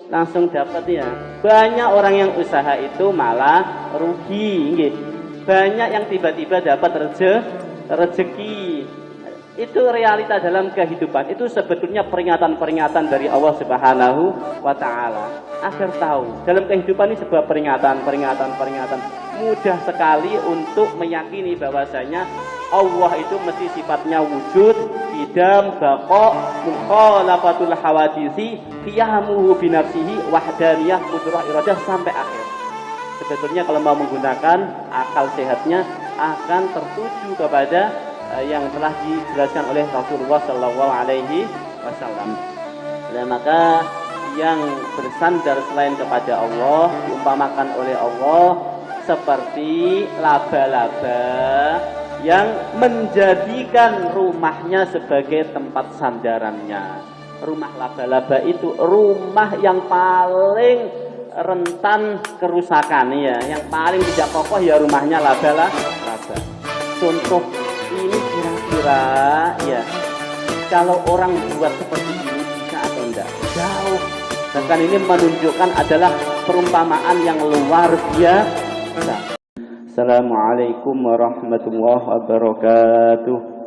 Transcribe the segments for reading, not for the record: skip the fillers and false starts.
langsung dapat ya. Banyak orang yang usaha itu malah rugi, nggih. Banyak yang tiba-tiba dapat rezeki. Itu realita dalam kehidupan. Itu sebetulnya peringatan-peringatan dari Allah Subhanahu wa taala agar tahu dalam kehidupan ini sebuah peringatan. Mudah sekali untuk meyakini bahwasanya Allah itu mesti sifatnya wujud, qidam, baqa, mukhalafatul hawadisi, qiyamuhu binafsihi, wahdaniyah, qudrah, iradah sampai akhir. Sebetulnya kalau mau menggunakan akal sehatnya akan tertuju kepada yang telah dijelaskan oleh Rasulullah Shallallahu Alaihi Wasallam. Dan maka yang bersandar selain kepada Allah diumpamakan oleh Allah seperti laba-laba yang menjadikan rumahnya sebagai tempat sandarannya. Rumah laba-laba itu rumah yang paling rentan kerusakan ya, yang paling tidak kokoh ya rumahnya laba-laba. Contoh ini kira-kira ya, kalau orang buat seperti ini bisa atau enggak? Jauh. Bahkan ini menunjukkan adalah perumpamaan yang luar biasa. Assalamualaikum warahmatullahi wabarakatuh.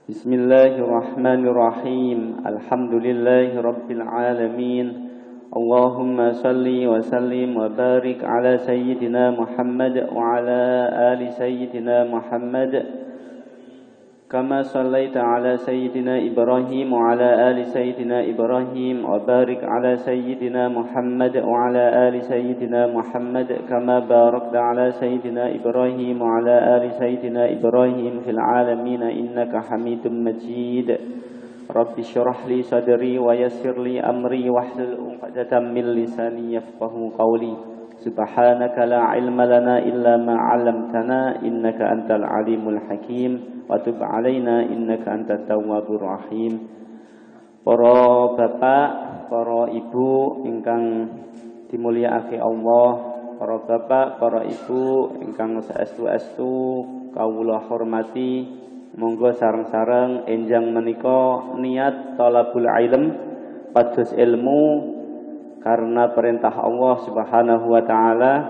Bismillahirrahmanirrahim. Alhamdulillahi rabbil alamin. Allahumma salli wa sallim wa barik ala sayyidina Muhammad wa ala ali sayyidina Muhammad kama sallaita ala sayyidina Ibrahim wa ala ali sayyidina Ibrahim wa barik ala sayyidina Muhammad wa ala ali sayyidina Muhammad kama barakta ala sayyidina Ibrahim wa ala ali sayyidina Ibrahim fil alamin innaka Hamidum Majid. Rabbi syrah li sadri wa yassir li amri wahlul 'uqdatam min lisani yafqahu qawli. Subhanaka la ilma lana illa ma 'allamtana innaka antal alimul hakim. Wa tub 'alaina innaka antat tawwabur rahim. Para bapak, para ibu ingkang dimulyakake Allah, para bapak, para ibu ingkang saestu-estu kawula hormati, monggo sareng-sareng enjang menika niat thalabul ilm, pados ilmu karena perintah Allah Subhanahu wa taala.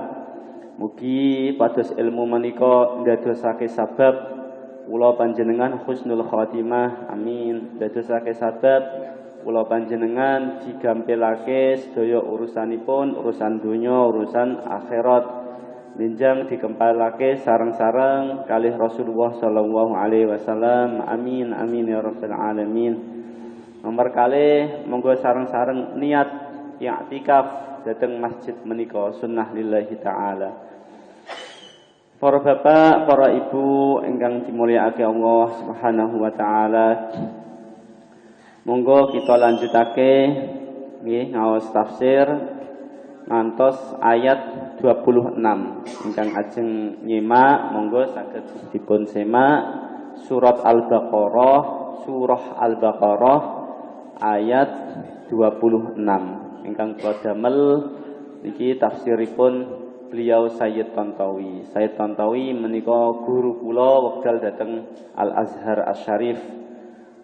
Mugi pados ilmu menika ndadosake sabab kula panjenengan husnul khotimah, amin. Ndadosake sabab kula panjenengan digampilake sedaya urusanipun, urusan donya, urusan akhirat. Minjang dikempalake sareng-sareng kalih Rasulullah sallallahu alaihi wasallam. Amin amin ya rabbal alamin. Nomor kalih monggo sareng-sareng niat i'tikaf dhateng masjid menika sunnah lillahi taala. Para bapak, para ibu ingkang dimulyakake Allah Subhanahu wa taala. Monggo kita lanjutake nggih ngaos tafsir ngantos ayat 26 ingkang ajeng nyimak monggo saged dipun semak surah Al-Baqarah ayat 26 ingkang kula damel niki tafsiripun beliau Sayyid Tantawi. Sayyid Tantawi menika guru kula wekdal dhateng Al-Azhar Asy-Syarif.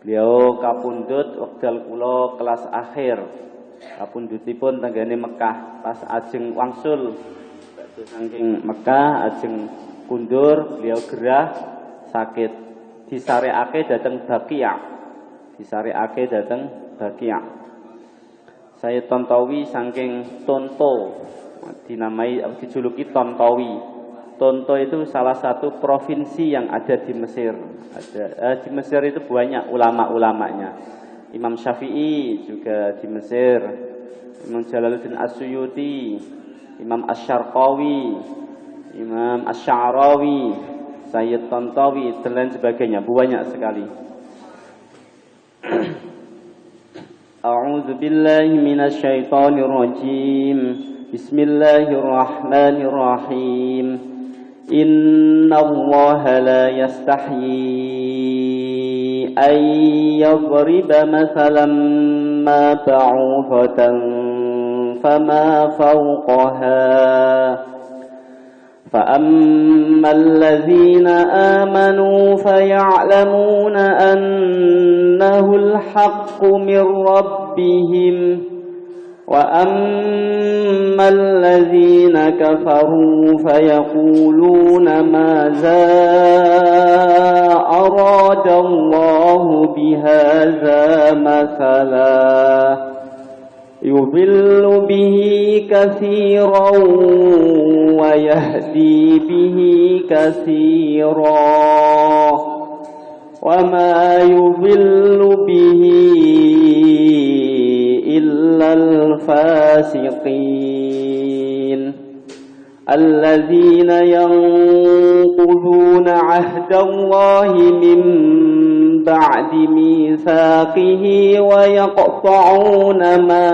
Beliau kapundhut wekdal kula kelas akhir. Kapundhutipun tenggene Mekah pas ajeng wangsul saking Mekah ajeng kundur beliau gerah sakit disareake dhateng Baqi'. Sayyid Tantawi saking Tonto dinamai dijuluki Tontowi. Tonto itu salah satu provinsi yang ada di Mesir. Di Mesir itu banyak ulama-ulamanya. Imam Syafi'i juga di Mesir, Imam Jalaluddin As-Suyuti, Imam Asy-Syarqawi, Imam Asy-Sya'rawi, Sayyid Tontowi dan lain sebagainya, banyak sekali. A'udzu billahi minasy syaithanir rajim. Bismillahirrahmanirrahim. Innallaha la yastahyi an yadriba mathalan ma ba'udatan fama fawqaha فأما الذين آمنوا فيعلمون أنه الحق من ربهم وأما الذين كفروا فيقولون ماذا أراد الله بهذا مثلا يضل به كثيرا ويهدي به كثيرا وما يضل به إلا الفاسقين الذين ينقضون عهد الله من بعد ميثاقه ويقطعون ما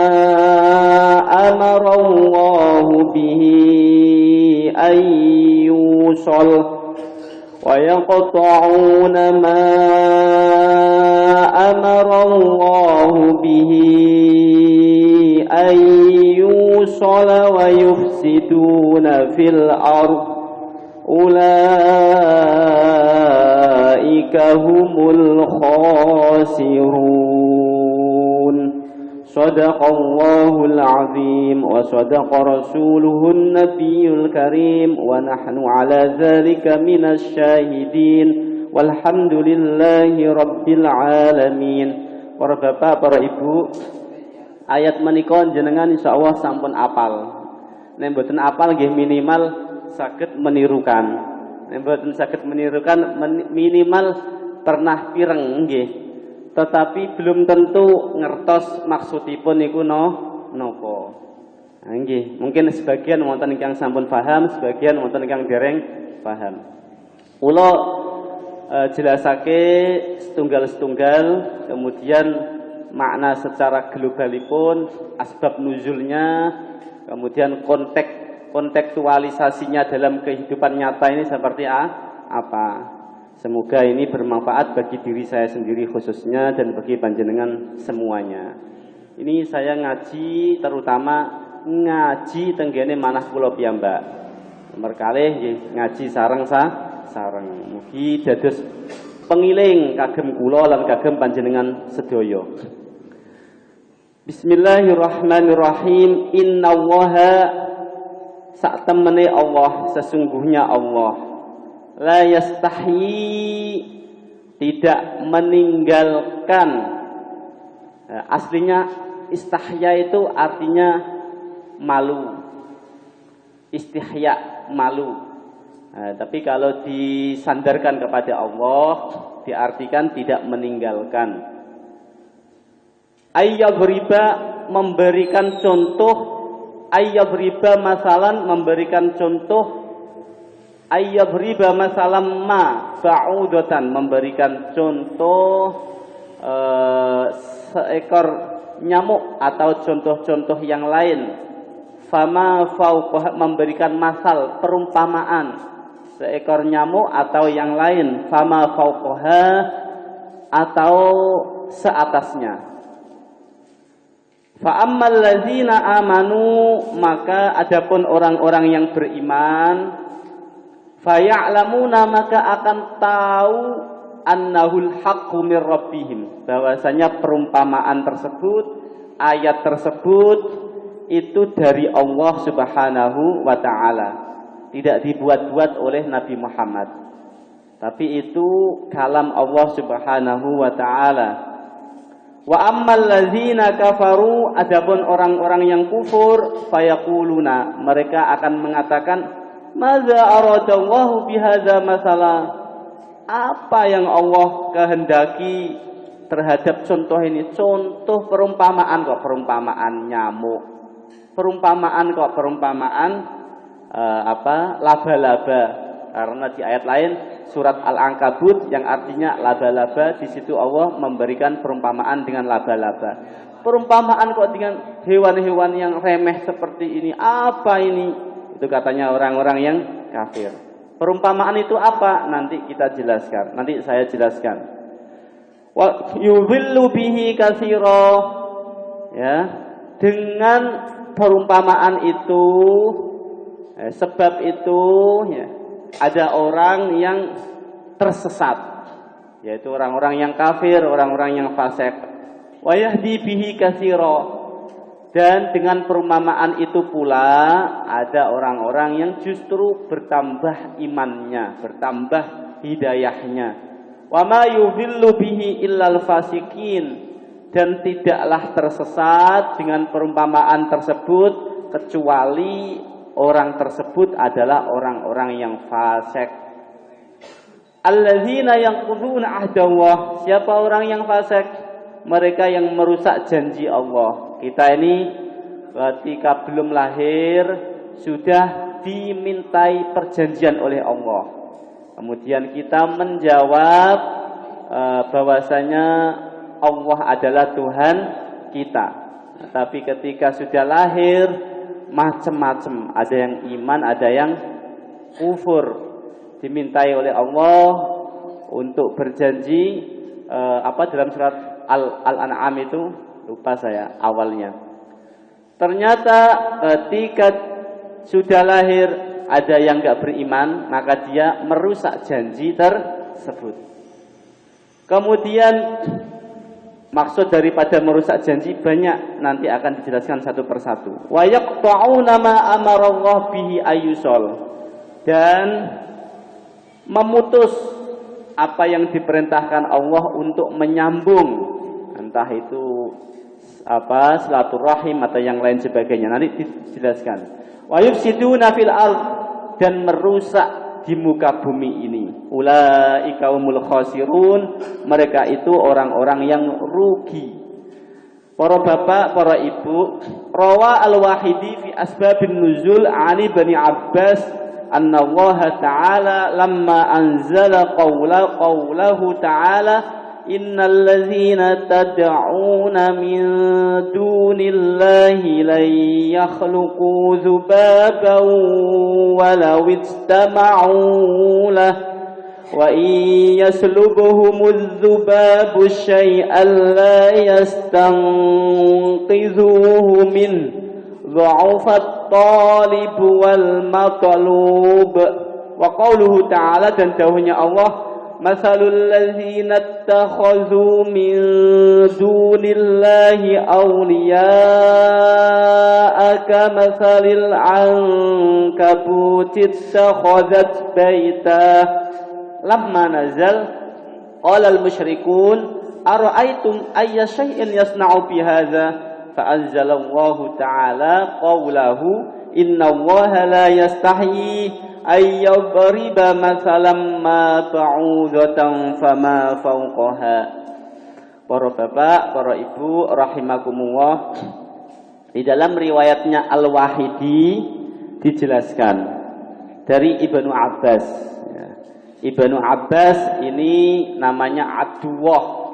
أمر الله به أن يوصل ويقطعون ما أمر الله به أن يوصل ويفسدون في الأرض أولئك هم الخاسرون صدق الله العظيم وصدق رسوله النبي الكريم ونحن على ذلك من الشاهدين والحمد لله رب العالمين. Para bapak, para ibu, ayat menika jenengan insyaallah sampun apal. Nek mboten apal nggih minimal saged menirukan. Nek mboten saged menirukan minimal pernah pireng nggih. Tetapi belum tentu ngertos maksudipun niku napa. Nah, nggih, mungkin sebagian wonten ingkang sampun paham, sebagian wonten ingkang dereng paham. Kula jelasake setunggal-setunggal, kemudian makna secara globalipun, asbab nuzulnya, kemudian kontekstualisasinya dalam kehidupan nyata ini seperti apa. Semoga ini bermanfaat bagi diri saya sendiri khususnya dan bagi panjenengan semuanya. Ini saya ngaji terutama ngaji tenggene manah kula piyambak. Nomor kalih ngaji sareng mugi dados pengiling kagem kula lan kagem panjenengan sedaya. Bismillahirrahmanirrahim. Innallaha sak temene Allah, sesungguhnya Allah la yastahyi tidak meninggalkan. Aslinya istahya itu artinya malu, istihya malu. Tapi kalau disandarkan kepada Allah diartikan tidak meninggalkan. Ayyadriba memberikan contoh, ayyadriba masalan memberikan contoh, ayyadriba masalam ma ba'udatan memberikan contoh seekor nyamuk atau contoh-contoh yang lain. Fama fauqah memberikan masal perumpamaan seekor nyamuk atau yang lain. Fama fauqaha atau seatasnya. Fa ammal ladzina amanu maka adapun orang-orang yang beriman faya'lamuna maka akan tahu annahul haqqu mir rabbihim bahwasanya perumpamaan tersebut, ayat tersebut itu dari Allah Subhanahu wa taala, tidak dibuat-buat oleh Nabi Muhammad, tapi itu kalam Allah Subhanahu wa taala. Wa ammal ladzina kafaru adapun orang-orang yang kufur fayaquluna mereka akan mengatakan madza aradallahu bihadza masalah, apa yang Allah kehendaki terhadap contoh ini. Contoh perumpamaan kok perumpamaan nyamuk, perumpamaan kok perumpamaan laba-laba, karena di ayat lain surat Al-Ankabut yang artinya laba-laba, di situ Allah memberikan perumpamaan dengan laba-laba. Perumpamaan kok dengan hewan-hewan yang remeh seperti ini, apa ini? Itu katanya orang-orang yang kafir. Perumpamaan itu apa? Nanti kita jelaskan. Nanti saya jelaskan. Wa yudhillu bihi katsira. Ya, dengan perumpamaan itu Sebab itu ya, ada orang yang tersesat, yaitu orang-orang yang kafir, orang-orang yang fasik. Wa yahdi bihi katsira. Dan dengan perumpamaan itu pula ada orang-orang yang justru bertambah imannya, bertambah hidayahnya. Wa ma yudhillu bihi illal fasikin. Dan tidaklah tersesat dengan perumpamaan tersebut kecuali orang tersebut adalah orang-orang yang fasik. Alladzina yanquduna ahdallah. Siapa orang yang fasik? Mereka yang merusak janji Allah. Kita ini ketika belum lahir sudah dimintai perjanjian oleh Allah. Kemudian kita menjawab bahwasanya Allah adalah Tuhan kita. Tapi ketika sudah lahir macam-macam, ada yang iman, ada yang kufur. Dimintai oleh Allah untuk berjanji dalam surat Al-An'am itu, lupa saya awalnya. Ternyata ketika sudah lahir ada yang enggak beriman, maka dia merusak janji tersebut. Kemudian maksud daripada merusak janji banyak, nanti akan dijelaskan satu persatu. Wa yaqta'una ma amarallahu bihi ayyusal. Dan memutus apa yang diperintahkan Allah untuk menyambung, entah itu silaturahim atau yang lain sebagainya. Nanti dijelaskan. Wa yufsiduna fil ard, dan merusak di muka bumi ini. Ulaika humul khasirun, mereka itu orang-orang yang rugi. Para bapak, para ibu, rawa al-Wahidi fi asbabin nuzul ani Bani Abbas anna Allah ta'ala lamma anzala qawlahu ta'ala innal ladzina tad'una min dunillahi lan yakhluqu dzubaban walau istama'u lahu wa in yaslubhumudz dzubabu syai'an la yastanqidhuhu min dha'ufat talib wal matlub. Wa qawluhu ta'ala, dan dawuhnya Allah, masalul ladzina ittakhadhu min dunillahi awliya'a kamathalil ankabuti ittakhadhat baita lamma nazal qala al musyrikun ara'aytum ayya syai'in yasna'u bihadza fa'anzalallahu ta'ala qawlahu innallaha la yastahyi ay yadriba mathalan ma ba'udatan fama fawqaha. Para bapak, para ibu rahimakumullah, di dalam riwayatnya Al-Wahidi dijelaskan dari Ibnu Abbas. Ibnu Abbas ini namanya Abdullah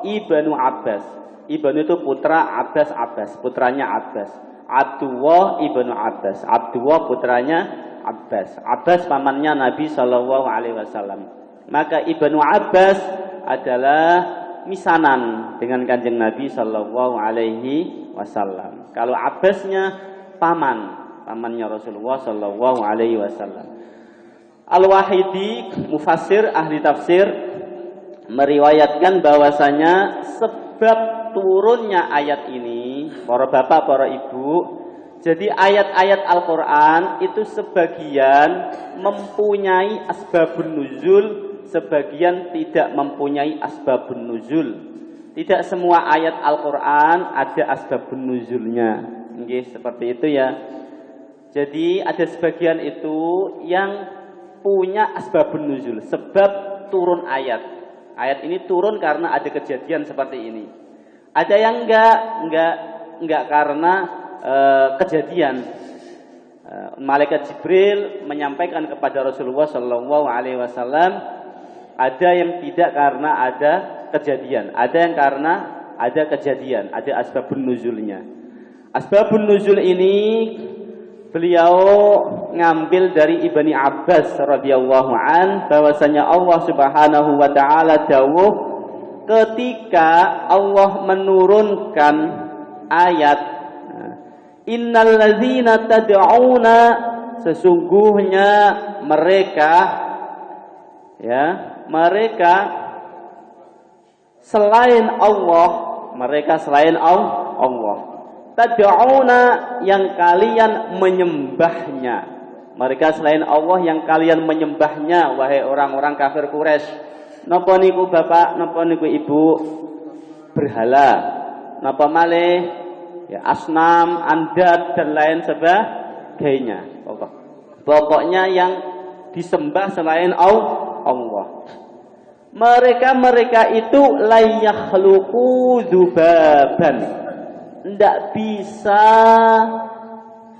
Ibnu Abbas. Ibnu itu putra Abbas, putranya Abbas. Abdullah Ibnu Abbas, Abdullah putranya Abbas. Abbas pamannya Nabi Shallallahu Alaihi Wasallam. Maka Ibnu Abbas adalah misanan dengan kanjeng Nabi Shallallahu Alaihi Wasallam. Kalau Abbasnya pamannya Rasulullah Shallallahu Alaihi Wasallam. Al-Wahidi, mufassir ahli tafsir, meriwayatkan bahwasanya sebab turunnya ayat ini, para bapak, para ibu, jadi ayat-ayat Al-Quran itu sebagian mempunyai asbabun nuzul, sebagian tidak mempunyai asbabun nuzul. Tidak semua ayat Al-Quran ada asbabun nuzulnya. Nggih, seperti itu ya. Jadi ada sebagian itu yang punya asbabun nuzul, sebab turun ayat. Ayat ini turun karena ada kejadian seperti ini. Ada yang enggak karena kejadian. Malaikat Jibril menyampaikan kepada Rasulullah Shallallahu Alaihi Wasallam. Ada yang tidak karena ada kejadian. Ada yang karena ada kejadian. Ada asbabun nuzulnya. Asbabun nuzul ini beliau ngambil dari Ibnu Abbas radhiyallahu an, bahwasanya Allah Subhanahu wa taala dawuh ketika Allah menurunkan ayat innal ladzina tad'una sesungguhnya mereka selain Allah, tad'una yang kalian menyembahnya. Mereka selain Allah yang kalian menyembahnya, wahai orang-orang kafir Quraisy. Napa niku bapak, napa niku ibu? Berhala. Napa malih? Ya asnam, andad dan lain sebagainya. Pokoknya yang disembah selain Allah. Mereka itu la yakhluqu dzubaban. Tidak bisa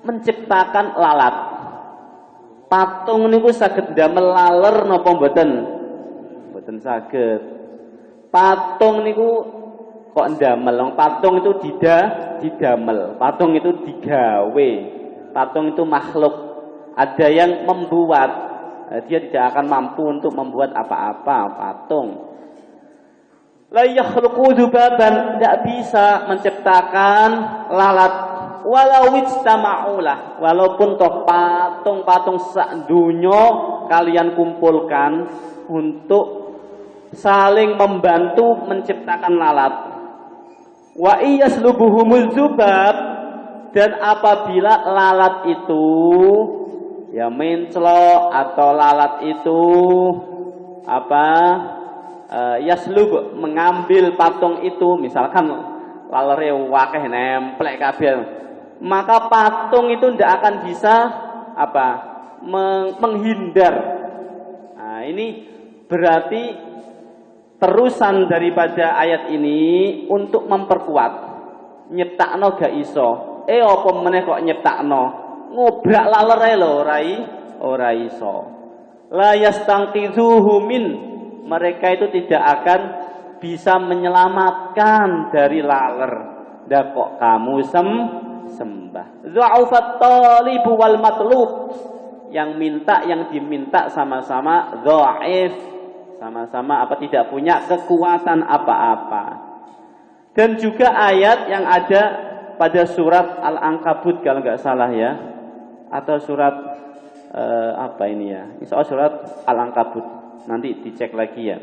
menciptakan lalat. Patung niku saged damel laler napa mboten? Mboten saged. Patung niku kok ndamel? Patung itu didamel. Patung itu digawe. Patung itu makhluk. Ada yang membuat. Dia tidak akan mampu untuk membuat apa-apa patung. La yakhluqu dzubaban, tidak bisa menciptakan lalat. Walau ijtama'ulah, walaupun toh patung-patung sak dunya kalian kumpulkan untuk saling membantu menciptakan lalat. Wa iyaslubuhumul dzubab, dan apabila lalat itu ya menclok atau lalat itu yaslub mengambil patung itu, misalkan lalere wakeh nemplek kabeh, maka patung itu tidak akan bisa menghindar. Nah, ini berarti terusan daripada ayat ini untuk memperkuat. Nyiptakno gak iso. Apa meneh kok nyiptakno? Ngobrak lalere lho, ora iso. La yastangqizuhu min, mereka itu tidak akan bisa menyelamatkan dari laler. Dah kok kamu sembah. Dza'ufat talib wal matlub, yang minta yang diminta sama-sama dhaif, sama-sama tidak punya kekuatan apa-apa. Dan juga ayat yang ada pada surat Al-Ankabut kalau nggak salah ya, atau surat surat Al-Ankabut, nanti dicek lagi ya.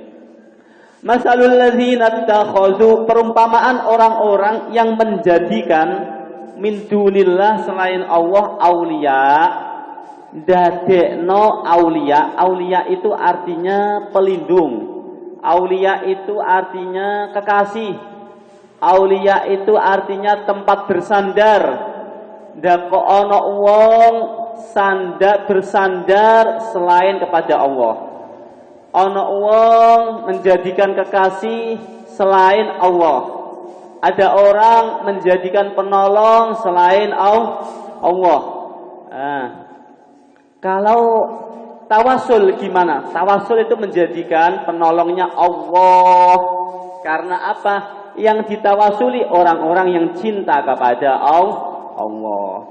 Masalul ladzina takhadhu, perumpamaan orang-orang yang menjadikan min dunillah selain Allah aulia, dadekno aulia. Aulia itu artinya pelindung. Aulia itu artinya kekasih. Aulia itu artinya tempat bersandar. Ndak kok ana wong bersandar selain kepada Allah. Ana wong menjadikan kekasih selain Allah. Ada orang menjadikan penolong selain Allah. Kalau tawasul gimana? Tawasul itu menjadikan penolongnya Allah. Karena apa? Yang ditawasuli orang-orang yang cinta kepada Allah.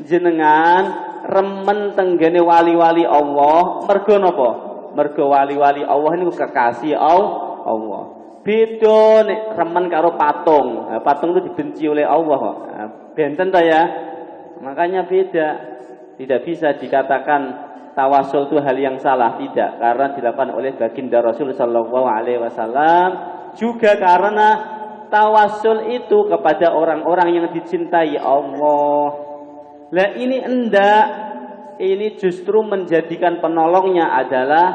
Jenengan remen tenggene wali-wali Allah, mergo napa? Mergo wali-wali Allah niku kekasih Allah. Beda nek remen karo patung. Nah, patung itu dibenci oleh Allah kok. Nah, benten to ya. Makanya beda. Tidak bisa dikatakan tawasul itu hal yang salah, tidak, karena dilakukan oleh baginda Rasul sallallahu alaihi wasallam. Juga karena tawasul itu kepada orang-orang yang dicintai Allah. Lah ini enggak, ini justru menjadikan penolongnya adalah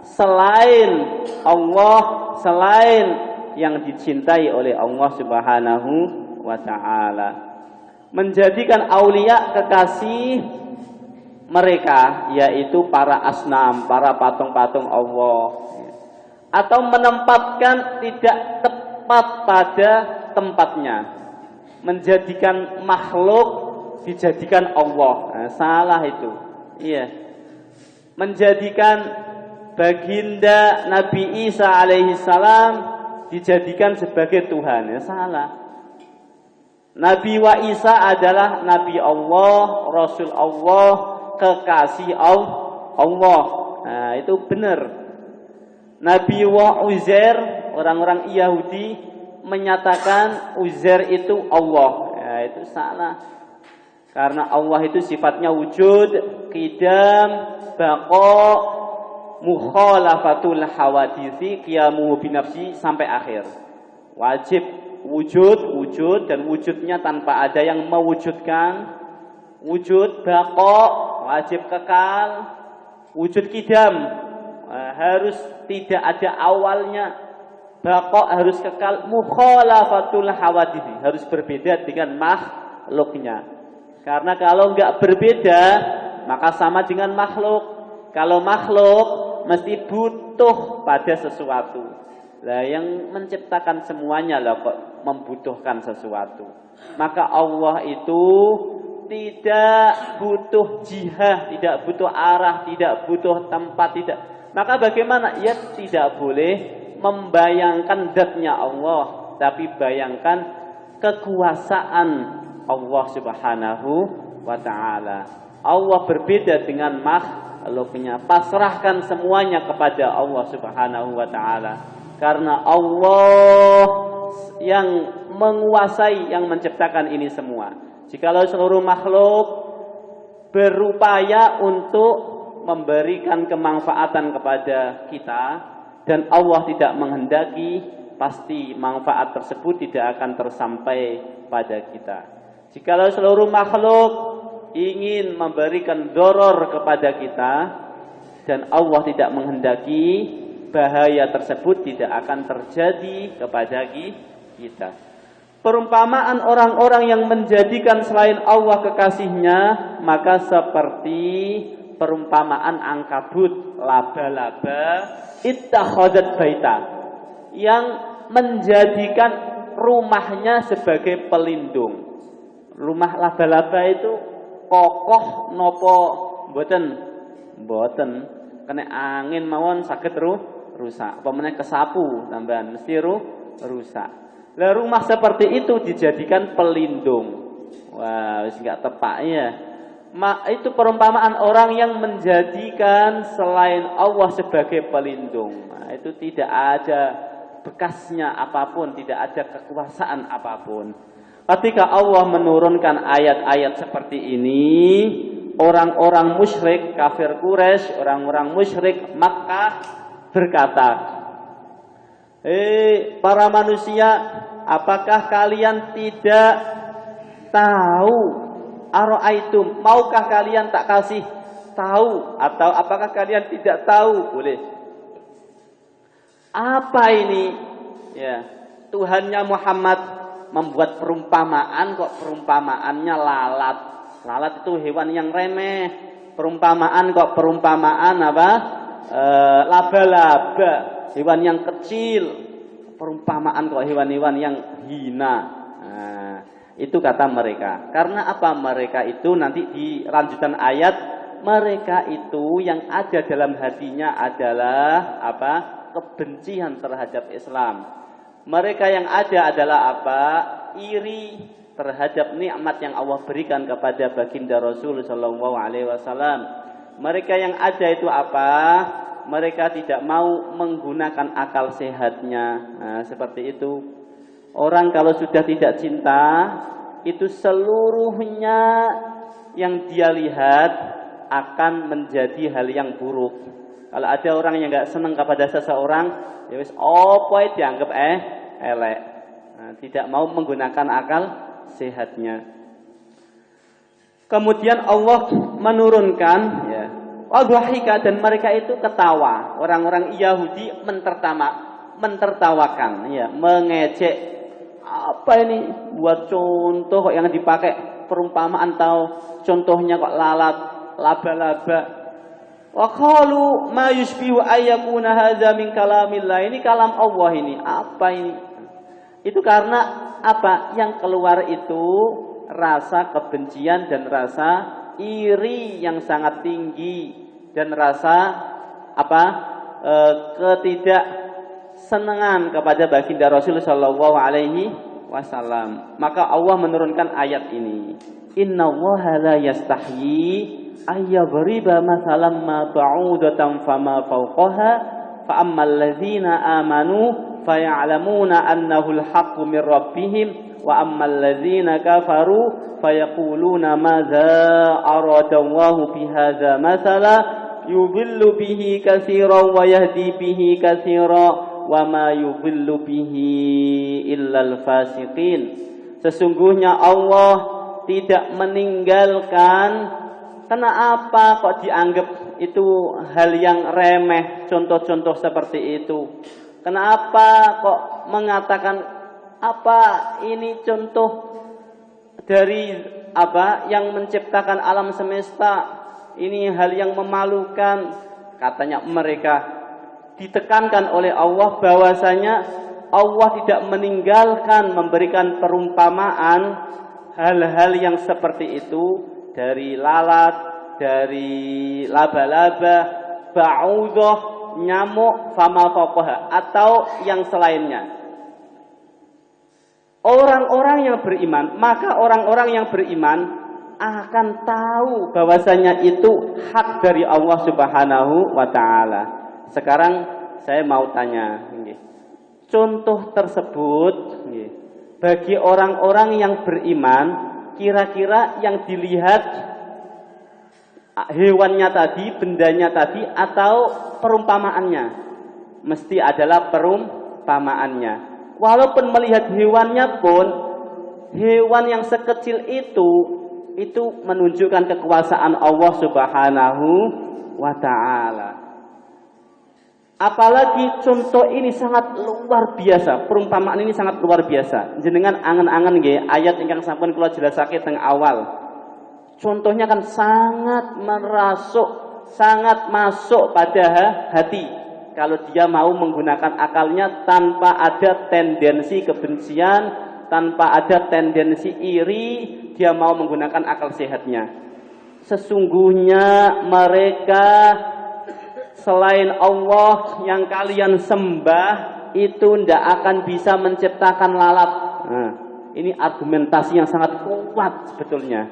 selain Allah, selain yang dicintai oleh Allah Subhanahu wa taala. Menjadikan aulia kekasih mereka, yaitu para asnam, para patung-patung Allah, atau menempatkan tidak tepat pada tempatnya, menjadikan makhluk dijadikan Allah. Nah, salah itu. Iya. Menjadikan baginda Nabi Isa alaihi salam dijadikan sebagai Tuhan. Ya, salah. Nabi wa Isa adalah Nabi Allah, Rasul Allah, kekasih Allah. Nah, itu benar. Nabi wa Uzair, orang-orang Yahudi menyatakan Uzair itu Allah. Ya, itu salah. Karena Allah itu sifatnya wujud, qidam, baqa, mukhalafatul hawaditsi, qiyamu binafsi sampai akhir. Wajib wujud dan wujudnya tanpa ada yang mewujudkan. Wujud baqa, wajib kekal. Wujud qidam, harus tidak ada awalnya. Baqa harus kekal. Mukhalafatul hawaditsi, harus berbeda dengan makhluknya. Karena kalau enggak berbeda, maka sama dengan makhluk. Kalau makhluk mesti butuh pada sesuatu. Lah yang menciptakan semuanya lah kok membutuhkan sesuatu. Maka Allah itu tidak butuh jihah, tidak butuh arah, tidak butuh tempat, tidak. Maka bagaimana? Ya tidak boleh membayangkan zatnya Allah, tapi bayangkan kekuasaan Allah Subhanahu wa ta'ala. Allah berbeda dengan makhluknya. Pasrahkan semuanya kepada Allah Subhanahu wa ta'ala. Karena Allah yang menguasai, yang menciptakan ini semua. Jikalau seluruh makhluk berupaya untuk memberikan kemanfaatan kepada kita dan Allah tidak menghendaki, pasti manfaat tersebut tidak akan tersampai pada kita. Jikalau seluruh makhluk ingin memberikan doror kepada kita dan Allah tidak menghendaki, bahaya tersebut tidak akan terjadi kepada kita. Perumpamaan orang-orang yang menjadikan selain Allah kekasihnya, maka seperti perumpamaan ankabut, laba-laba, ittakhadhat baita, yang menjadikan rumahnya sebagai pelindung. Rumah laba-laba itu kokoh nopo mboten kena angin mawon saged rusak. Apa meneh kesapu tambahan mesti rusak. Lah rumah seperti itu dijadikan pelindung. Wah, wis enggak tepak ya. Itu perumpamaan orang yang menjadikan selain Allah sebagai pelindung. Nah, itu tidak ada bekasnya apapun, tidak ada kekuasaan apapun. Ketika Allah menurunkan ayat-ayat seperti ini, orang-orang musyrik kafir Quraisy, orang-orang musyrik Makkah berkata, para manusia, apakah kalian tidak tahu? Ara'aitum, maukah kalian tak kasih tahu? Atau apakah kalian tidak tahu? Boleh. Apa ini? Ya, Tuhannya Muhammad membuat perumpamaan, kok perumpamaannya lalat. Lalat itu hewan yang remeh. Perumpamaan kok perumpamaan apa? Laba-laba, hewan yang kecil. Perumpamaan kok hewan-hewan yang hina. Nah, itu kata mereka. Karena apa? Mereka itu nanti di lanjutan ayat, mereka itu yang ada dalam hatinya adalah apa? Kebencian terhadap Islam. Mereka yang ada adalah apa? Iri terhadap nikmat yang Allah berikan kepada baginda Rasul sallallahu alaihi wasallam. Mereka yang ada itu apa? Mereka tidak mau menggunakan akal sehatnya. Nah, seperti itu. Orang kalau sudah tidak cinta, itu seluruhnya yang dia lihat akan menjadi hal yang buruk. Kalau ada orang yang enggak senang kepada seseorang, ya wis apa dianggap elek. Nah, tidak mau menggunakan akal sehatnya. Kemudian Allah menurunkan ya, wadhahika, dan mereka itu ketawa. Orang-orang Yahudi mentertawakan ya, mengejek. Apa ini buat contoh kok yang dipakai perumpamaan atau contohnya kok lalat, laba-laba. Wa qalu ma yushbihu ayyakuna hadza min kalamillah. Ini kalam Allah ini. Apa ini? Itu karena apa? Yang keluar itu rasa kebencian dan rasa iri yang sangat tinggi dan rasa apa? Ketidaksenangan kepada baginda Rasul sallallahu alaihi wasallam. Maka Allah menurunkan ayat ini. Innallaha la yastahyi ayyadriba mathalan ma ba'udatan fama fawqaha fa ammal ladzina amanu faya'lamuna annahu al-haqqu min rabbihim wa ammal ladzina kafaru fayaquluna madza aradallahu bihadza masala yudhillu bihi katsiran wa yahdi bihi katsiran wa ma yudhillu bihi illal fasiqin. Sesungguhnya Allah tidak meninggalkan. Kenapa kok dianggap itu hal yang remeh, contoh-contoh seperti itu? Kenapa kok mengatakan apa ini contoh dari apa yang menciptakan alam semesta? Ini hal yang memalukan. Katanya mereka ditekankan oleh Allah bahwasanya Allah tidak meninggalkan memberikan perumpamaan hal-hal yang seperti itu, dari lalat, dari laba-laba, ba'udah, nyamuk, fama faqaha, atau yang selainnya. Orang-orang yang beriman, maka orang-orang yang beriman akan tahu bahwasanya itu hak dari Allah Subhanahu wa taala. Sekarang saya mau tanya, contoh tersebut bagi orang-orang yang beriman, kira-kira yang dilihat hewannya tadi, bendanya tadi, atau perumpamaannya? Mesti adalah perumpamaannya. Walaupun melihat hewannya pun, hewan yang sekecil itu menunjukkan kekuasaan Allah Subhanahu wa ta'ala. Apalagi contoh ini sangat luar biasa, perumpamaan ini sangat luar biasa. Jenengan angen-angen nggih ayat ingkang sampun kula jelasake teng awal. Contohnya kan sangat merasuk, sangat masuk pada hati. Kalau dia mau menggunakan akalnya tanpa ada tendensi kebencian, tanpa ada tendensi iri, dia mau menggunakan akal sehatnya. Sesungguhnya mereka selain Allah yang kalian sembah itu tidak akan bisa menciptakan lalat. Nah, ini argumentasi yang sangat kuat sebetulnya.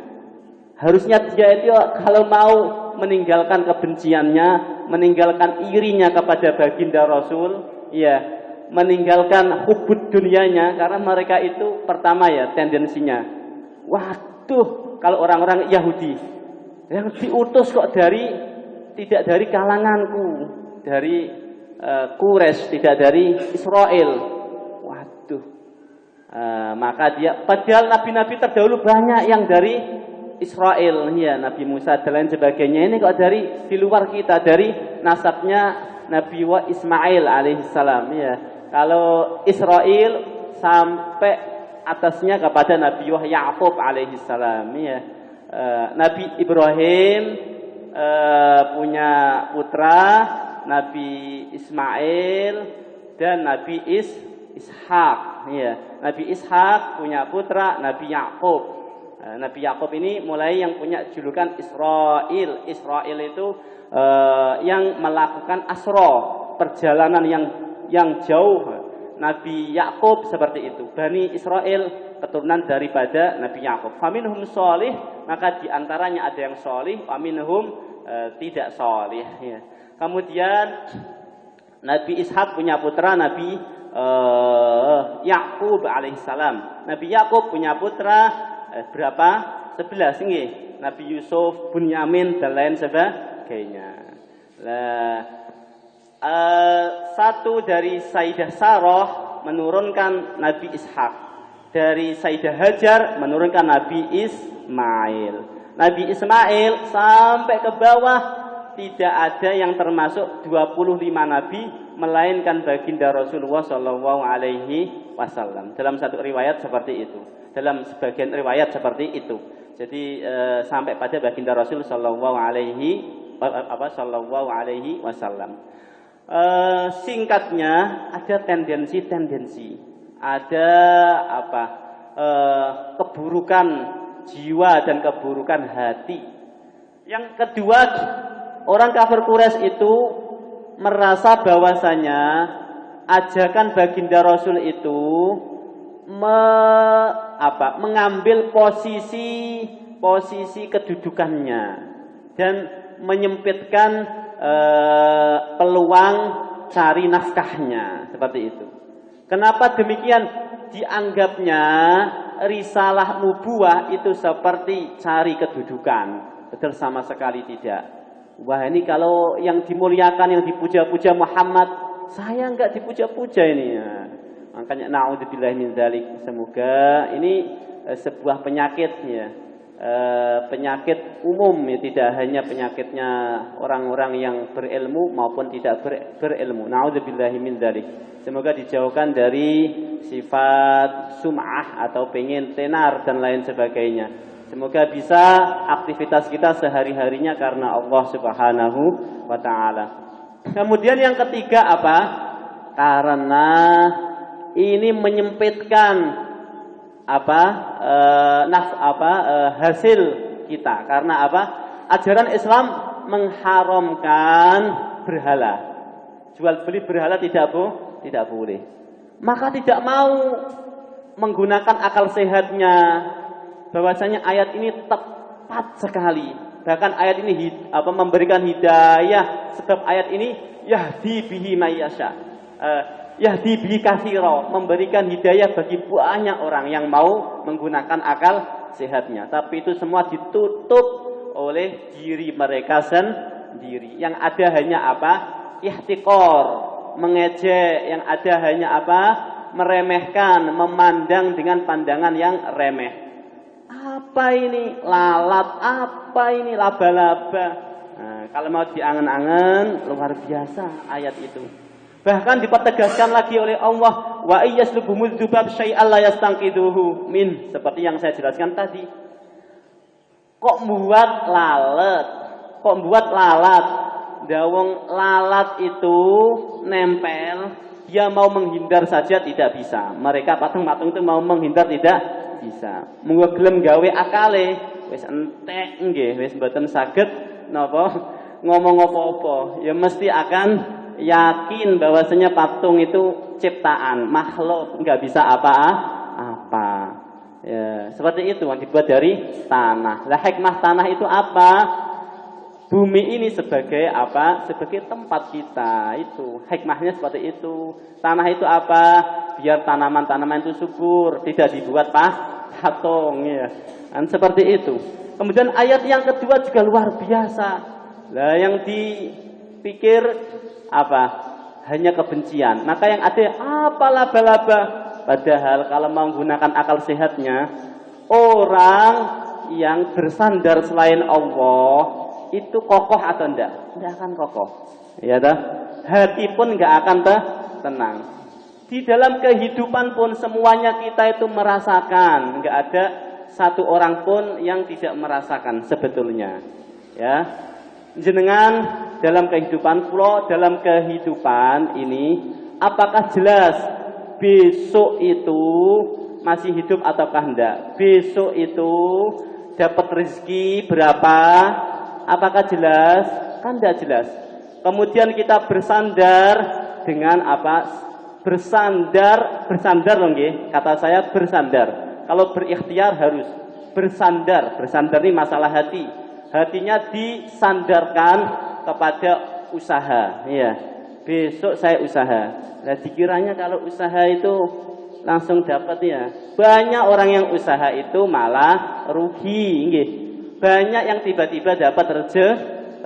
Harusnya dia itu kalau mau meninggalkan kebenciannya, meninggalkan irinya kepada baginda Rasul, ya, meninggalkan hubud dunianya, karena mereka itu pertama ya tendensinya, waduh, kalau orang-orang Yahudi yang diutus kok tidak dari kalanganku, dari Quraisy, tidak dari Israel. Waduh, maka dia, padahal nabi-nabi terdahulu banyak yang dari Israel, ya, Nabi Musa dan lain sebagainya. Ini kok dari di luar kita, dari nasabnya Nabi Ismail alaihissalam, ya. Kalau Israel sampai atasnya kepada Nabi Ya'qub alaihissalam, ya. Nabi Ibrahim punya putra Nabi Ismail dan Nabi Ishak, ya. Nabi Ishak punya putra Nabi Ya'qub. Nabi Ya'qub ini mulai yang punya julukan Israel. Israel itu yang melakukan asra, perjalanan yang jauh. Nabi Ya'qub seperti itu. Bani Israel keturunan daripada Nabi Ya'qub. Faminhum sholih, maka diantaranya ada yang sholih, faminhum tidak sholih. Ya. Kemudian Nabi Ishak punya putra Nabi Ya'qub alaihissalam. Nabi Ya'qub punya putra berapa? 11 nggih. Nabi Yusuf, Bunyamin dan lain sebagainya. Satu dari Sayyidah Sarah menurunkan Nabi Ishak. Dari Sayyidah Hajar menurunkan Nabi Ismail. Nabi Ismail sampai ke bawah tidak ada yang termasuk 25 nabi melainkan baginda Rasulullah sallallahu alaihi wasallam. Dalam satu riwayat seperti itu. Dalam sebagian riwayat seperti itu. Jadi sampai pada baginda Rasul sallallahu alaihi wasallam. Singkatnya ada tendensi-tendensi, ada keburukan jiwa dan keburukan hati. Yang kedua, orang kafir Quraisy itu merasa bahwasanya ajakan baginda Rasul itu mengambil posisi kedudukannya dan menyempitkan peluang cari nafkahnya, seperti itu. Kenapa demikian? dianggapnya risalah nubuwah itu seperti cari kedudukan. Betul, sama sekali tidak. Wah, ini kalau yang dimuliakan, yang dipuja-puja Muhammad, saya enggak dipuja-puja ini ya. Makanya naudzubillahi min dzalik. Semoga ini sebuah penyakit ya. Penyakit umum ya, tidak hanya penyakitnya orang-orang yang berilmu maupun tidak berilmu. Naudzubillahi min dzalik. Semoga dijauhkan dari sifat sum'ah atau pengen tenar dan lain sebagainya. Semoga bisa aktivitas kita sehari-harinya karena Allah Subhanahu wa taala. Kemudian yang ketiga apa? Karena ini menyempitkan hasil kita. Karena apa? Ajaran Islam mengharamkan berhala. Jual beli berhala tidak boleh. Maka tidak mau menggunakan akal sehatnya, bahwasanya ayat ini tepat sekali. Bahkan ayat ini memberikan hidayah, sebab ayat ini yahdi bihi mayyasha. Yahdi bihi katsira, memberikan hidayah bagi banyak orang yang mau menggunakan akal sehatnya. Tapi itu semua ditutup oleh diri mereka sendiri. Yang ada hanya apa? Ihtiqor, mengejek. Yang ada hanya apa? Meremehkan, memandang dengan pandangan yang remeh. Apa ini? Lalat, apa ini? Laba-laba. Nah, kalau mau diangen-angen, luar biasa ayat itu. Bahkan dipertegaskan lagi oleh Allah, wa iyaslubumul dzubab syai'an la yastanqidhuhu min, seperti yang saya jelaskan tadi. Kok buat lalat? Kok buat lalat? Dawong lalat itu nempel, dia mau menghindar saja tidak bisa. Mereka patung-patung itu mau menghindar tidak bisa. Munggo gelem gawe akale, wis entek nggih, wis mboten saged napa ngomong apa-apa. Ya mesti akan yakin bahwasanya patung itu ciptaan, makhluk, enggak bisa apa-apa. Ya, seperti itu yang dibuat dari tanah. Lah hikmah tanah itu apa? Bumi ini sebagai apa? Sebagai tempat kita. Itu hikmahnya seperti itu. Tanah itu apa? Biar tanaman-tanaman itu subur, tidak dibuat patung ya. Dan seperti itu. Kemudian ayat yang kedua juga luar biasa. Lah yang dipikir apa? Hanya kebencian. Maka yang ada apa laba-laba? Padahal kalau menggunakan akal sehatnya, orang yang bersandar selain Allah itu kokoh atau enggak? Enggak akan kokoh. Ya dah. Hati pun enggak akan tenang. Di dalam kehidupan pun semuanya kita itu merasakan. Enggak ada satu orang pun yang tidak merasakan sebetulnya. Ya. Jenengan dalam kehidupan pulau, dalam kehidupan ini, apakah jelas besok itu masih hidup ataukah enggak? Besok itu dapat rezeki berapa? Apakah jelas? Kan enggak jelas. Kemudian kita bersandar dengan apa? Bersandar loh nggih. Kata saya bersandar. Kalau berikhtiar harus bersandar. Bersandar ini masalah hati. Hatinya disandarkan kepada usaha. Ya. Besok saya usaha. Nah, dikiranya kalau usaha itu langsung dapat ya. Banyak orang yang usaha itu malah rugi, nggih. Banyak yang tiba-tiba dapat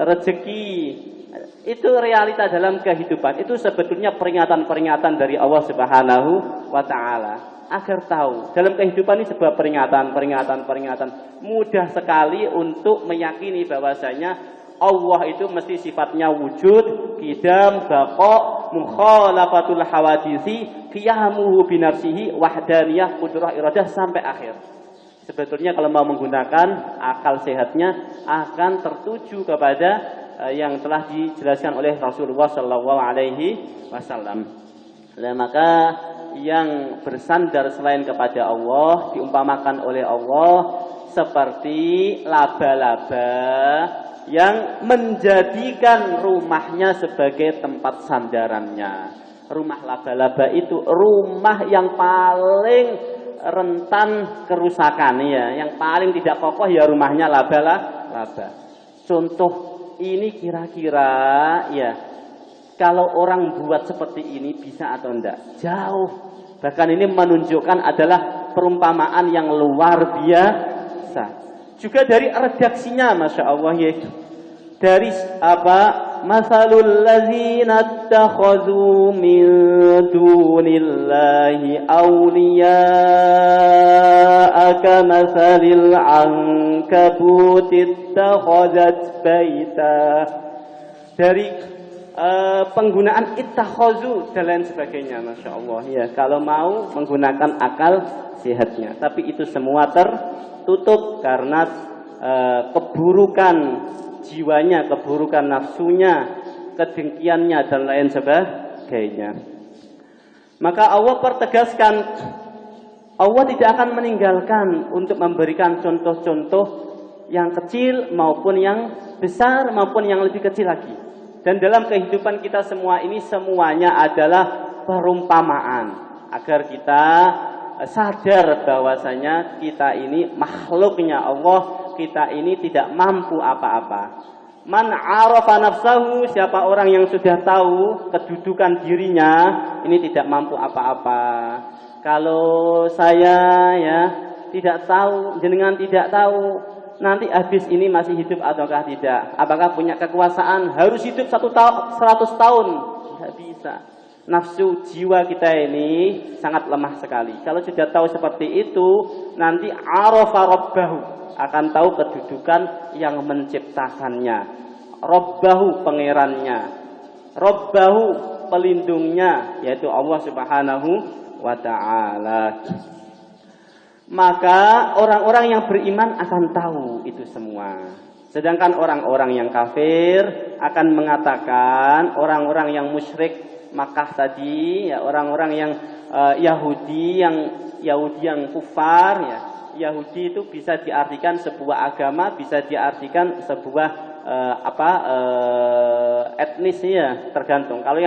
rezeki. Itu realita dalam kehidupan. Itu sebetulnya peringatan-peringatan dari Allah Subhanahu wa taala. Agar tahu dalam kehidupan ini sebuah peringatan. Mudah sekali untuk meyakini bahwasanya Allah itu mesti sifatnya wujud, qidam, baqa, mukhalafatul hawadisi, qiyamuhu binafsihi, wahdaniyah, qudrah, iradah sampai akhir. Sebetulnya kalau mau menggunakan akal sehatnya akan tertuju kepada yang telah dijelaskan oleh Rasulullah sallallahu alaihi wasallam. Nah, maka yang bersandar selain kepada Allah diumpamakan oleh Allah seperti laba-laba yang menjadikan rumahnya sebagai tempat sandarannya. Rumah laba-laba itu rumah yang paling rentan kerusakan ya, yang paling tidak kokoh ya rumahnya laba-laba. Contoh ini kira-kira ya, kalau orang buat seperti ini bisa atau enggak? Jauh Bahkan ini menunjukkan adalah perumpamaan yang luar biasa. Juga dari redaksinya, Masya Allah ya. Dari apa? Masalul ladzina ittakhadhu min dunillahi awliya'a kamathalil ankabut ittakhadhat baita. Dari penggunaan ittakhadhu dan lain sebagainya, Masya Allah ya. Kalau mau menggunakan akal sehatnya, tapi itu semua tertutup karena keburukan jiwanya, keburukan nafsunya, kedengkiannya dan lain sebagainya. Maka Allah pertegaskan, Allah tidak akan meninggalkan untuk memberikan contoh-contoh yang kecil maupun yang besar maupun yang lebih kecil lagi. Dan dalam kehidupan kita semua ini semuanya adalah perumpamaan agar kita sadar bahwasanya kita ini makhluknya Allah, kita ini tidak mampu apa-apa. Man arafa nafsahu, siapa orang yang sudah tahu kedudukan dirinya, ini tidak mampu apa-apa. Kalau saya ya tidak tahu, jenengan tidak tahu, nanti habis ini masih hidup ataukah tidak? Apakah punya kekuasaan harus hidup 100 tahun? Tidak bisa. Nafsu jiwa kita ini sangat lemah sekali. Kalau sudah tahu seperti itu, nanti arafa rabbahu, akan tahu kedudukan yang menciptakannya, Rabbahu pangerannya, Rabbahu pelindungnya, yaitu Allah Subhanahu wa ta'ala. Maka orang-orang yang beriman akan tahu itu semua. Sedangkan orang-orang yang kafir akan mengatakan, orang-orang yang musyrik Makkah tadi, ya, orang-orang yang Yahudi yang kufar, ya. Yahudi itu bisa diartikan sebuah agama, bisa diartikan sebuah etnis ya, tergantung. Kalau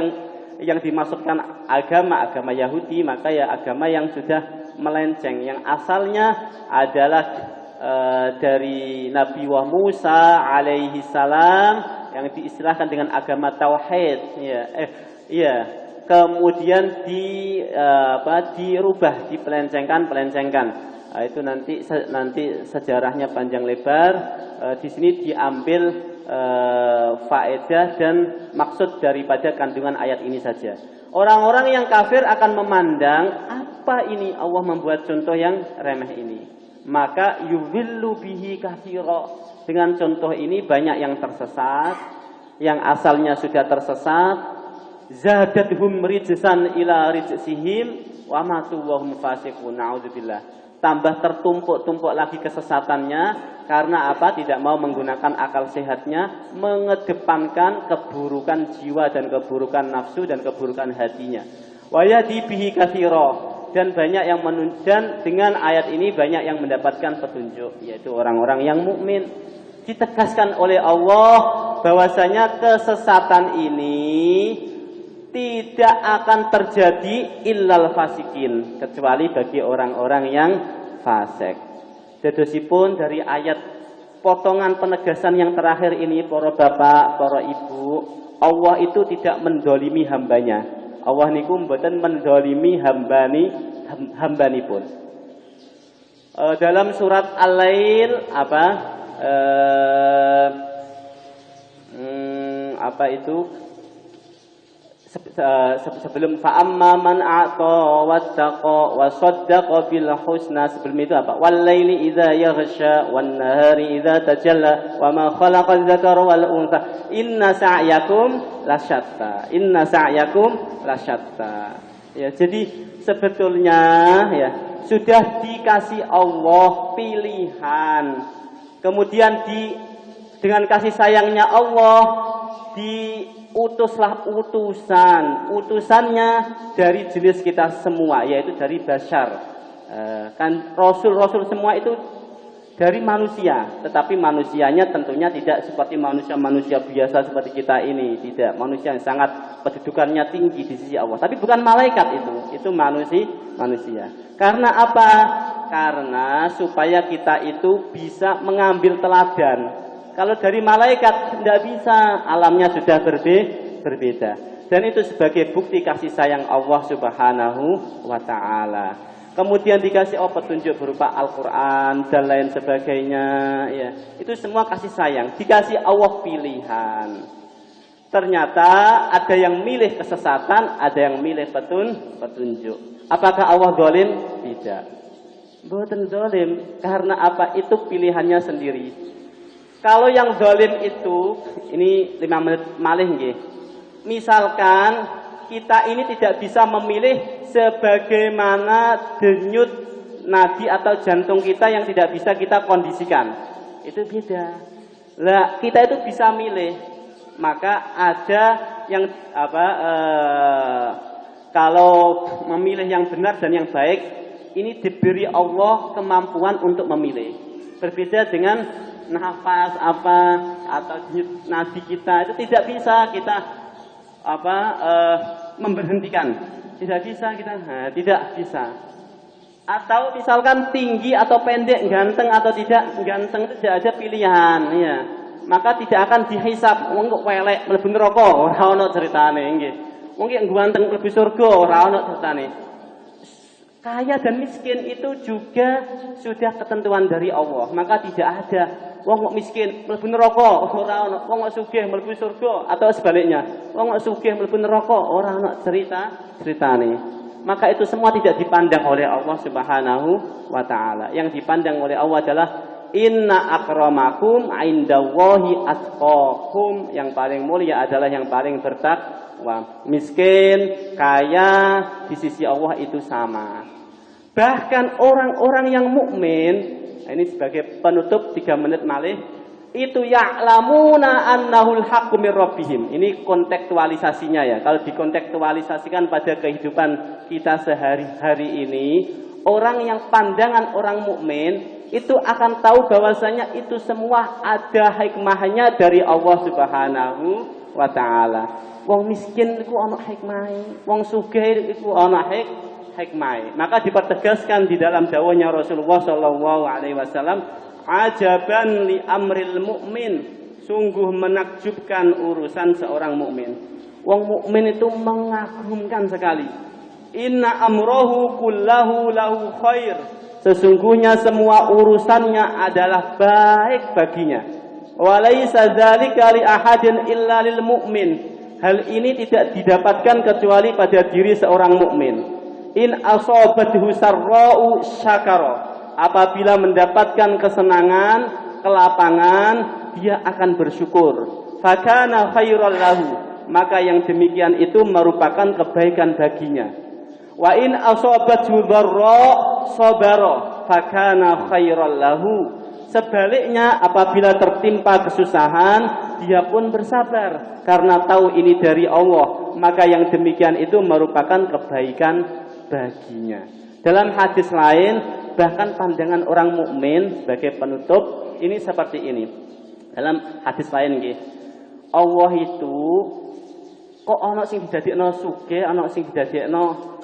yang dimaksudkan agama Yahudi, maka ya agama yang sudah melenceng, yang asalnya adalah dari Nabi Musa alaihi salam, yang diistilahkan dengan agama tauhid ya. Kemudian dirubah, dipelencengkan. Itu nanti sejarahnya panjang lebar. Di sini diambil faedah dan maksud daripada kandungan ayat ini saja. Orang-orang yang kafir akan memandang, apa ini Allah membuat contoh yang remeh ini? Maka yuvillu bihi katsira. Dengan contoh ini banyak yang tersesat, yang asalnya sudah tersesat. Zadatuhum rijsan ila rijsihim wa matu wa hum fasiqun. Nauzubillah. Tambah tertumpuk-tumpuk lagi kesesatannya karena apa? Tidak mau menggunakan akal sehatnya, mengedepankan keburukan jiwa dan keburukan nafsu dan keburukan hatinya. Wa yadi bihi katsira, dan banyak yang dan dengan ayat ini banyak yang mendapatkan petunjuk, yaitu orang-orang yang mukmin. Ditegaskan oleh Allah bahwasanya kesesatan ini tidak akan terjadi illal fasikin, kecuali bagi orang-orang yang fasik. Dadosipun dari ayat potongan penegasan yang terakhir ini, para bapak, para ibu, Allah itu tidak mendolimi hambanya. Allah niku mboten mendolimi hambanipun. Dalam surat Al-Lail sebelum fa'amma man a'ta wattaqa wa saddaqa bil husna, sebelum itu apa? Wal laili idza yaghsha wan nahari idza tajalla wa ma khalaqal dzakara wal untha inna sa'yakum lasyatta. Ya, jadi sebetulnya ya sudah dikasih Allah pilihan. Kemudian dengan kasih sayangnya Allah diutuslah utusannya dari jenis kita semua, yaitu dari bashar. Kan rasul-rasul semua itu dari manusia, tetapi manusianya tentunya tidak seperti manusia biasa seperti kita ini, tidak. Manusia yang sangat kedudukannya tinggi di sisi Allah, tapi bukan malaikat itu manusia. Karena apa? Karena supaya kita itu bisa mengambil teladan. Kalau dari malaikat tidak bisa, alamnya sudah berbeda. Dan itu sebagai bukti kasih sayang Allah Subhanahu wa taala. Kemudian dikasih petunjuk berupa Al-Qur'an dan lain sebagainya ya. Itu semua kasih sayang, dikasih Allah pilihan. Ternyata ada yang milih kesesatan, ada yang milih petunjuk. Apakah Allah zalim? Tidak. Mboten zalim, karena apa? Itu pilihannya sendiri. Kalau yang zalim itu, ini 5 menit malih nggih. Misalkan kita ini tidak bisa memilih sebagaimana denyut nadi atau jantung kita yang tidak bisa kita kondisikan. Itu beda. Lah, kita itu bisa milih. Maka ada yang kalau memilih yang benar dan yang baik, ini diberi Allah kemampuan untuk memilih. Berbeda dengan nafas atau nadi kita, itu tidak bisa kita memberhentikan. Tidak bisa kita, tidak bisa. Atau misalkan tinggi atau pendek, ganteng atau tidak ganteng, itu tidak ada pilihan, ya. Maka tidak akan dihisab. Wong kok welek mlebu neraka, ora ana ceritane nggih. Wong ki ganteng mlebu surga, ora ana ceritane. Kaya dan miskin itu juga sudah ketentuan dari Allah. Maka tidak ada wong kok miskin mlebu neraka, ora ana. Wong kok sugih mlebu surga atau sebaliknya. Wong kok sugih mlebu neraka, ora ana ceritane. Maka itu semua tidak dipandang oleh Allah Subhanahu wa taala. Yang dipandang oleh Allah adalah inna akramakum indallahi atqakum. Yang paling mulia adalah yang paling bertakwa. Miskin, kaya di sisi Allah itu sama. Bahkan orang-orang yang mukmin, ini sebagai penutup 3 menit malih, itu ya'lamuna annahul haqqu mir rabbihim. Ini kontekstualisasinya ya. Kalau dikontekstualisasikan pada kehidupan kita sehari-hari ini, orang yang pandangan orang mukmin itu akan tahu bahwasanya itu semua ada hikmahnya dari Allah Subhanahu wa taala. Wong miskin iku ana hikmahe, wong sugih iku ana hikmahe. Maka dipertegaskan di dalam dawuhnya Rasulullah sallallahu alaihi wasallam, ajaban li amril mukmin, sungguh menakjubkan urusan seorang mukmin. Wong mukmin itu mengagumkan sekali. Inna amrohu kullahu lahu khair. Sesungguhnya semua urusannya adalah baik baginya. Walaysa dzalika li ahadin illa lil mu'min. Hal ini tidak didapatkan kecuali pada diri seorang mukmin. In asabathu sarra'u syakara. Apabila mendapatkan kesenangan, kelapangan, dia akan bersyukur. Fakana khairal lahu. Maka yang demikian itu merupakan kebaikan baginya. Wa in asabathu dharra sabara fakana khairal lahu. Sebaliknya apabila tertimpa kesusahan, dia pun bersabar karena tahu ini dari Allah, maka yang demikian itu merupakan kebaikan baginya. Dalam hadis lain, bahkan pandangan orang mukmin sebagai penutup ini seperti ini. Dalam hadis lain nggih, Allah itu kok ana sing didadekno sugih, ana sing didadekno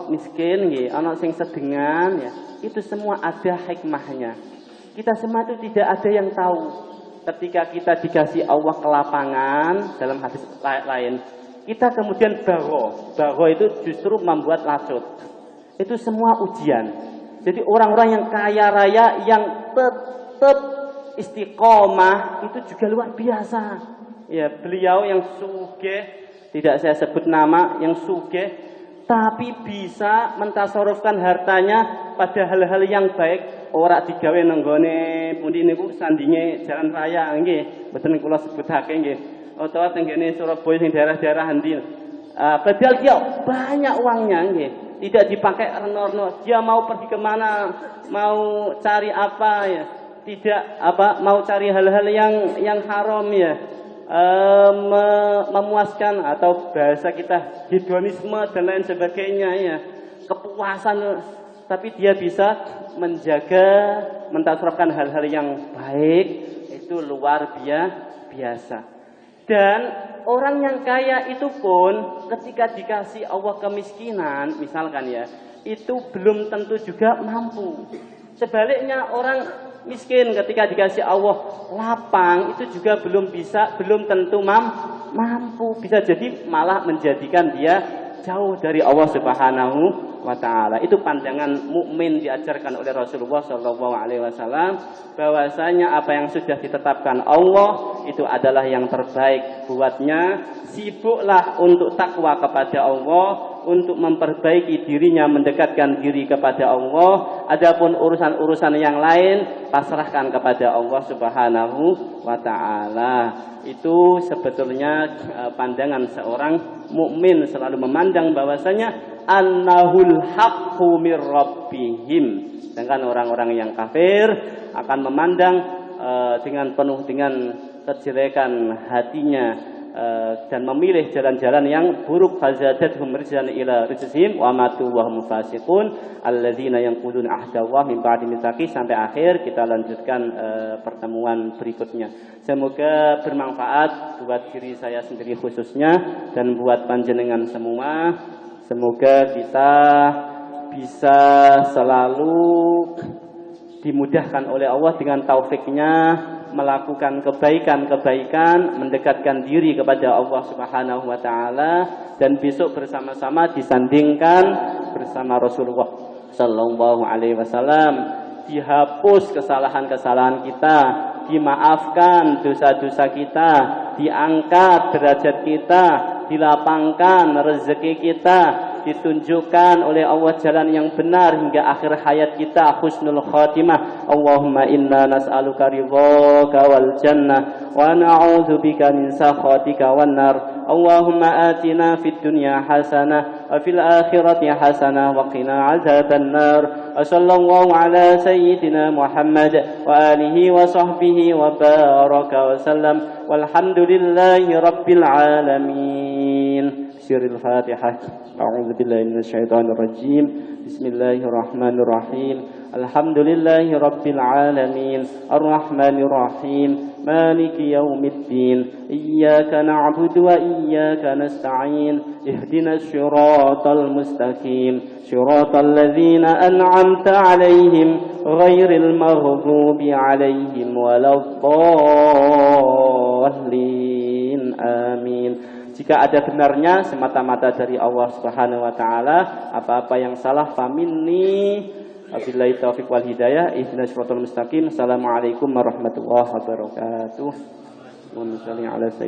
miskin nggih, ana sing sedengan ya. Itu semua ada hikmahnya. Kita semua itu tidak ada yang tahu. Ketika kita dikasih Allah kelapangan dalam hadis lain, kita kemudian baro itu justru membuat lacut. Itu semua ujian. Jadi orang-orang yang kaya raya yang tetap istiqomah itu juga luar biasa. Ya, beliau yang sugih, tidak saya sebut nama, yang sugih tapi bisa mentasarufkan hartanya pada hal-hal yang baik. Ora digawe nenggone pundi niku sandinge jalan raya nggih, mboten kula sebutake nggih. Utawa tenggene Surabaya sing daerah-daerah endi. Padahal dia banyak uangnya nggih, tidak dipakai reno-reno. Dia mau pergi kemana, mau cari apa ya, tidak mau cari hal-hal yang haram ya. Memuaskan atau bahasa kita hedonisme dan lain sebagainya ya, kepuasan, tapi dia bisa menjaga, mentasarufkan hal-hal yang baik, itu luar biasa. Dan orang yang kaya itu pun ketika dikasih Allah kemiskinan misalkan ya, itu belum tentu juga mampu. Sebaliknya orang miskin ketika dikasih Allah lapang itu juga belum tentu mampu, bisa jadi malah menjadikan dia jauh dari Allah Subhanahu wa taala. Itu pandangan mukmin diajarkan oleh Rasulullah sallallahu alaihi wasallam, bahwasanya apa yang sudah ditetapkan Allah itu adalah yang terbaik buatnya. Sibuklah untuk takwa kepada Allah, untuk memperbaiki dirinya, mendekatkan diri kepada Allah. Adapun urusan-urusan yang lain pasrahkan kepada Allah Subhanahu wa taala. Itu sebetulnya pandangan seorang mukmin, selalu memandang bahwasanya annahul haqqu mir rabbihim. Sedangkan orang-orang yang kafir akan memandang dengan penuh dengan kejelekan hatinya dan memilih jalan-jalan yang buruk. Fazadathum rijsan ila rijsihim wa matu wa hum fasiqun alladzina yanquduna ahdallahi min ba'di mitsaqi, sampai akhir. Kita lanjutkan pertemuan berikutnya. Semoga bermanfaat buat diri saya sendiri khususnya dan buat panjenengan semua. Semoga kita bisa selalu dimudahkan oleh Allah dengan taufiknya melakukan kebaikan-kebaikan, mendekatkan diri kepada Allah Subhanahu wa taala, dan besok bersama-sama disandingkan bersama Rasulullah sallallahu alaihi wasallam, dihapus kesalahan-kesalahan kita, dimaafkan dosa-dosa kita, diangkat derajat kita, dilapangkan rezeki kita, ditunjukkan oleh Allah jalan yang benar hingga akhir hayat kita, husnul khatimah. Allahumma inna nas'aluka ridhaka wal jannah wa na'udzubika min sakhatika wan nar. Allahumma atina fid dunya hasanah wa fil akhirati hasanah wa qina adzaban nar. Wa sallallahu ala sayyidina Muhammad wa alihi wa sahbihi wa baraka wa sallam. Walhamdulillahi rabbil alamin. Sirril Fatihah. A'udzu billahi minasyaitonir rajim. Bismillahirrahmanirrahim. Alhamdulillahi rabbil alamin. Arrahmanir rahim. Maliki yaumiddin. Iyyaka na'budu wa iyyaka nasta'in. Ihdinas siratal mustaqim. Siratal ladzina an'amta 'alaihim ghairil maghdubi 'alaihim waladdallin. Amin. Jika ada benarnya semata-mata dari Allah Subhanahu wa taala, apa-apa yang salah faminni. Wabillahi taufiq wal hidayah. Ihdinas siratal mustaqim. Assalamualaikum warahmatullahi wabarakatuh.